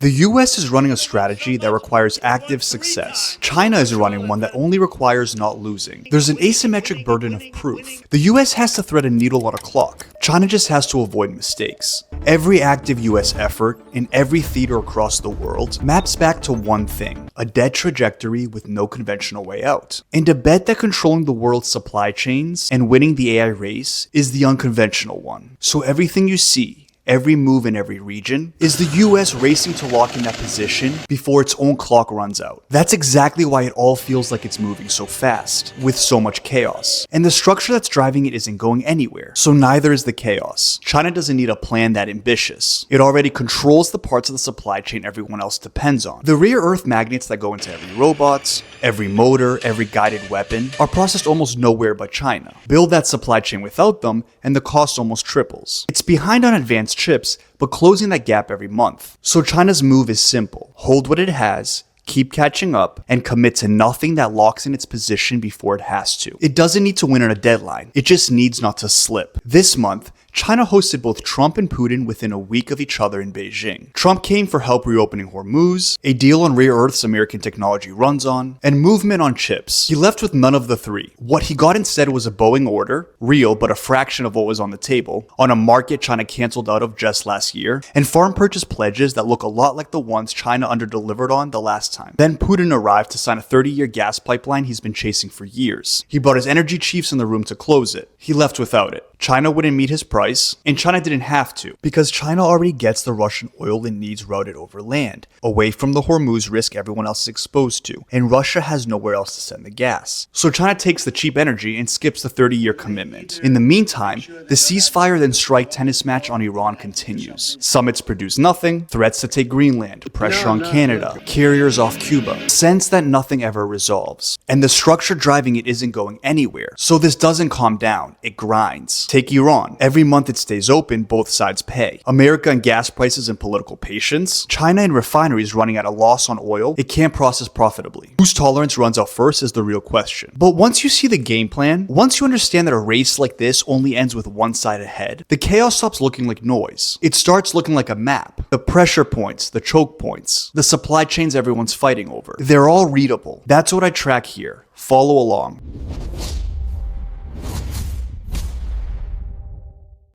The US is running a strategy that requires active success. China is running one that only requires not losing. There's an asymmetric burden of proof. The US has to thread a needle on a clock. China just has to avoid mistakes. Every active US effort in every theater across the world maps back to one thing: a dead trajectory with no conventional way out. And a bet that controlling the world's supply chains and winning the AI race is the unconventional one. So everything you see, every move in every region, is the US racing to lock in that position before its own clock runs out. That's exactly why it all feels like it's moving so fast, with so much chaos. And the structure that's driving it isn't going anywhere, so neither is the chaos. China doesn't need a plan that ambitious. It already controls the parts of the supply chain everyone else depends on. The rare earth magnets that go into every robot, every motor, every guided weapon are processed almost nowhere but China. Build that supply chain without them, and the cost almost triples. It's behind on advanced chips, but closing that gap every month. So China's move is simple: hold what it has, keep catching up, and commit to nothing that locks in its position before it has to. It doesn't need to win on a deadline, it just needs not to slip. This month, China hosted both Trump and Putin within a week of each other in Beijing. Trump came for help reopening Hormuz, a deal on rare earths American technology runs on, and movement on chips. He left with none of the three. What he got instead was a Boeing order, real but a fraction of what was on the table, on a market China canceled out of just last year, and farm purchase pledges that look a lot like the ones China underdelivered on the last time. Then Putin arrived to sign a 30-year gas pipeline he's been chasing for years. He brought his energy chiefs in the room to close it. He left without it. China wouldn't meet his price, and China didn't have to, because China already gets the Russian oil it needs routed over land, away from the Hormuz risk everyone else is exposed to, and Russia has nowhere else to send the gas. So China takes the cheap energy and skips the 30-year commitment. In the meantime, the ceasefire then strike tennis match on Iran continues. Summits produce nothing, threats to take Greenland, pressure on Canada, carriers off Cuba, sense that nothing ever resolves. And the structure driving it isn't going anywhere, so this doesn't calm down, it grinds. Take Iran. Every month it stays open, both sides pay. America and gas prices and political patience. China and refineries running at a loss on oil it can't process profitably. Whose tolerance runs out first is the real question. But once you see the game plan, once you understand that a race like this only ends with one side ahead, the chaos stops looking like noise. It starts looking like a map. The pressure points, the choke points, the supply chains everyone's fighting over. They're all readable. That's what I track here. Follow along.